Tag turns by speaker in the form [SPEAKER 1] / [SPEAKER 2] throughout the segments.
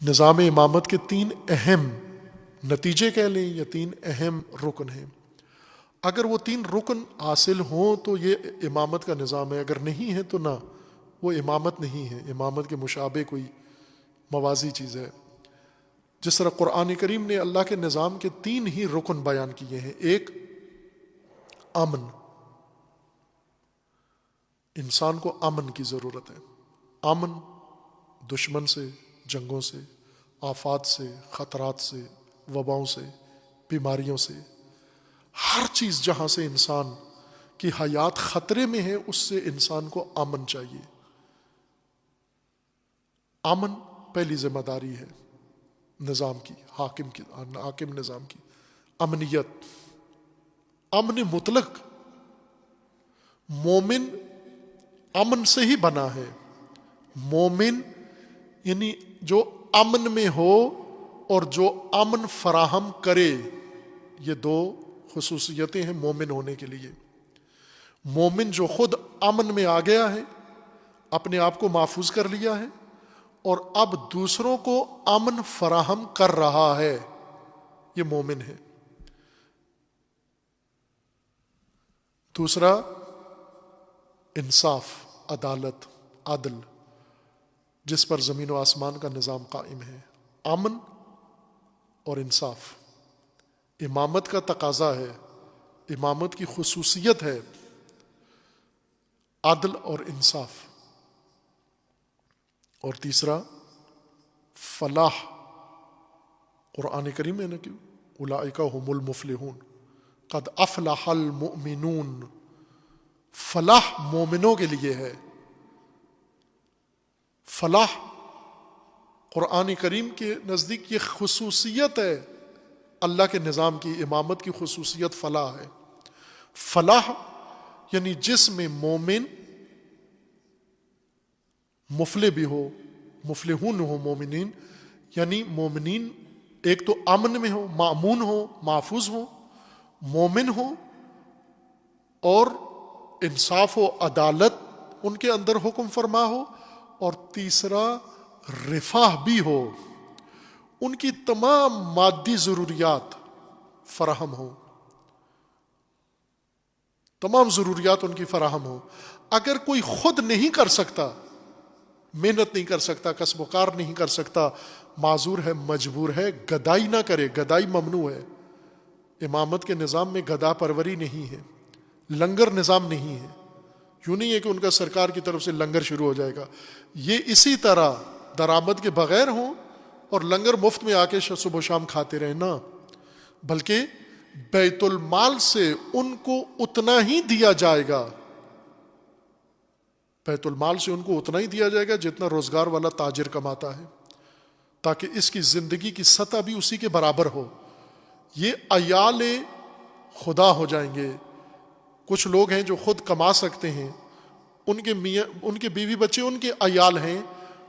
[SPEAKER 1] نظام امامت کے تین اہم نتیجے کہہ لیں یا تین اہم رکن ہیں. اگر وہ تین رکن حاصل ہوں تو یہ امامت کا نظام ہے، اگر نہیں ہے تو نہ، وہ امامت نہیں ہے، امامت کے مشابہ کوئی موازی چیز ہے. جس طرح قرآن کریم نے اللہ کے نظام کے تین ہی رکن بیان کیے ہیں. ایک، امن، انسان کو امن کی ضرورت ہے. امن دشمن سے، جنگوں سے، آفات سے، خطرات سے، وباؤں سے، بیماریوں سے، ہر چیز جہاں سے انسان کی حیات خطرے میں ہے اس سے انسان کو امن چاہیے. امن پہلی ذمہ داری ہے نظام کی، حاکم نظام کی. امنیت، امن مطلق. مومن امن سے ہی بنا ہے. مومن یعنی جو امن میں ہو اور جو امن فراہم کرے، یہ دو خصوصیتیں ہیں مومن ہونے کے لیے. مومن جو خود امن میں آ گیا ہے، اپنے آپ کو محفوظ کر لیا ہے اور اب دوسروں کو امن فراہم کر رہا ہے، یہ مومن ہے. دوسرا، انصاف، عدالت، عدل، جس پر زمین و آسمان کا نظام قائم ہے. امن اور انصاف امامت کا تقاضا ہے، امامت کی خصوصیت ہے، عدل اور انصاف. اور تیسرا، فلاح. قرآن کریم میں نے کہ اولئک هم المفلحون، قد افلح المؤمنون. فلاح مومنوں کے لیے ہے. فلاح قرآن کریم کے نزدیک یہ خصوصیت ہے اللہ کے نظام کی، امامت کی خصوصیت فلاح ہے. فلاح یعنی جس میں مومن مفلح بھی ہو، مفلحون ہو مومنین، یعنی مومنین ایک تو امن میں ہو، مامون ہو، محفوظ ہو، مومن ہو، اور انصاف و عدالت ان کے اندر حکم فرما ہو، اور تیسرا رفاہ بھی ہو، ان کی تمام مادی ضروریات فراہم ہو، تمام ضروریات ان کی فراہم ہو. اگر کوئی خود نہیں کر سکتا، محنت نہیں کر سکتا، کسب و کار نہیں کر سکتا، معذور ہے، مجبور ہے، گدائی نہ کرے، گدائی ممنوع ہے. امامت کے نظام میں گدا پروری نہیں ہے، لنگر نظام نہیں ہے. یوں نہیں ہے کہ ان کا سرکار کی طرف سے لنگر شروع ہو جائے گا. یہ اسی طرح درآمد کے بغیر ہوں اور لنگر مفت میں آ کے صبح و شام کھاتے رہیں، نہ، بلکہ بیت المال سے ان کو اتنا ہی دیا جائے گا، بیت المال سے ان کو اتنا ہی دیا جائے گا جتنا روزگار والا تاجر کماتا ہے، تاکہ اس کی زندگی کی سطح بھی اسی کے برابر ہو. یہ عیال خدا ہو جائیں گے. کچھ لوگ ہیں جو خود کما سکتے ہیں، ان کے میاں، ان کے بیوی بچے ان کے عیال ہیں،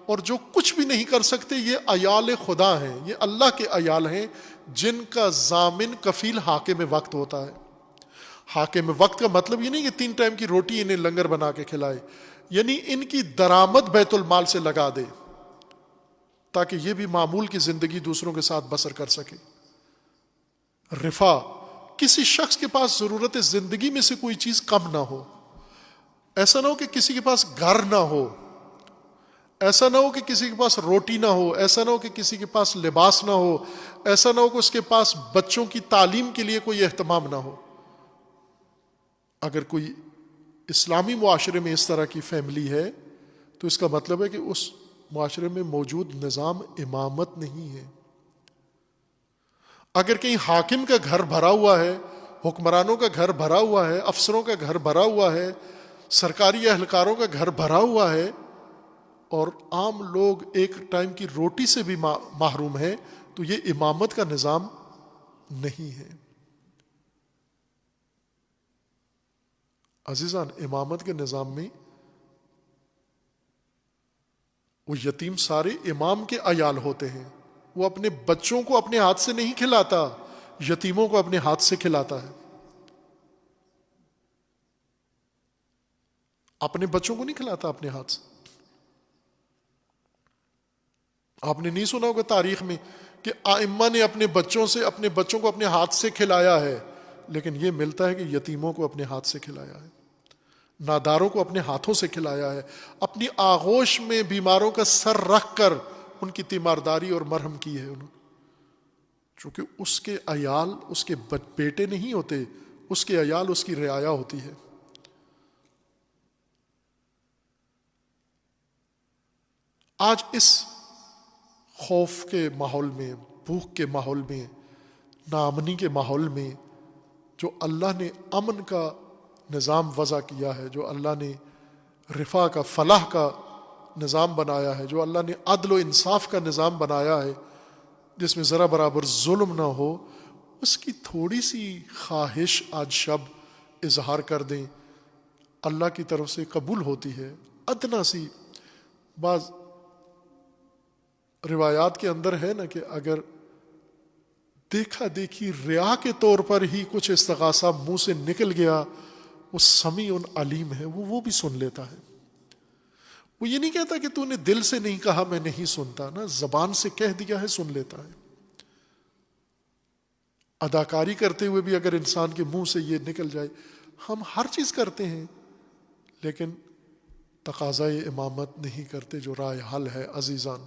[SPEAKER 1] اور جو کچھ بھی نہیں کر سکتے یہ عیال خدا ہیں، یہ اللہ کے عیال ہیں جن کا ضامن کفیل حاکم وقت ہوتا ہے. حاکم وقت کا مطلب یہ نہیں کہ 3 ٹائم کی روٹی انہیں لنگر بنا کے کھلائے، یعنی ان کی درآمد بیت المال سے لگا دے تاکہ یہ بھی معمول کی زندگی دوسروں کے ساتھ بسر کر سکے. رفا، کسی شخص کے پاس ضرورت زندگی میں سے کوئی چیز کم نہ ہو. ایسا نہ ہو کہ کسی کے پاس گھر نہ ہو، ایسا نہ ہو کہ کسی کے پاس روٹی نہ ہو، ایسا نہ ہو کہ کسی کے پاس لباس نہ ہو، ایسا نہ ہو کہ اس کے پاس بچوں کی تعلیم کے لیے کوئی اہتمام نہ ہو. اگر کوئی اسلامی معاشرے میں اس طرح کی فیملی ہے تو اس کا مطلب ہے کہ اس معاشرے میں موجود نظام امامت نہیں ہے. اگر کہیں حاکم کا گھر بھرا ہوا ہے، حکمرانوں کا گھر بھرا ہوا ہے، افسروں کا گھر بھرا ہوا ہے، سرکاری اہلکاروں کا گھر بھرا ہوا ہے، اور عام لوگ ایک ٹائم کی روٹی سے بھی محروم ہیں، تو یہ امامت کا نظام نہیں ہے. عزیزان، امامت کے نظام میں وہ یتیم سارے امام کے عیال ہوتے ہیں. وہ اپنے بچوں کو اپنے ہاتھ سے نہیں کھلاتا، یتیموں کو اپنے ہاتھ سے کھلاتا ہے. اپنے بچوں کو نہیں کھلاتا اپنے ہاتھ سے. آپ نے نہیں سنا ہوگا تاریخ میں کہ ائمہ نے اپنے بچوں کو اپنے ہاتھ سے کھلایا ہے، لیکن یہ ملتا ہے کہ یتیموں کو اپنے ہاتھ سے کھلایا ہے، ناداروں کو اپنے ہاتھوں سے کھلایا ہے، اپنی آغوش میں بیماروں کا سر رکھ کر ان کی تیمارداری اور مرہم کی ہے انہوں نے، چونکہ اس کے عیال اس کے بیٹے نہیں ہوتے، اس کے عیال اس کی رعایا ہوتی ہے۔ آج اس خوف کے ماحول میں، بھوک کے ماحول میں، ناامنی کے ماحول میں، جو اللہ نے امن کا نظام وضع کیا ہے، جو اللہ نے رفاہ کا، فلاح کا نظام بنایا ہے، جو اللہ نے عدل و انصاف کا نظام بنایا ہے، جس میں ذرا برابر ظلم نہ ہو، اس کی تھوڑی سی خواہش آج شب اظہار کر دیں، اللہ کی طرف سے قبول ہوتی ہے۔ ادنا سی بعض روایات کے اندر ہے نا کہ اگر دیکھا دیکھی ریا کے طور پر ہی کچھ استغاثہ منہ سے نکل گیا، وہ سمیع علیم ہے، وہ بھی سن لیتا ہے۔ وہ یہ نہیں کہتا کہ تو نے دل سے نہیں کہا میں نہیں سنتا، نا، زبان سے کہہ دیا ہے، سن لیتا ہے۔ اداکاری کرتے ہوئے بھی اگر انسان کے منہ سے یہ نکل جائے، ہم ہر چیز کرتے ہیں لیکن تقاضۂ امامت نہیں کرتے، جو رائے حل ہے عزیزان۔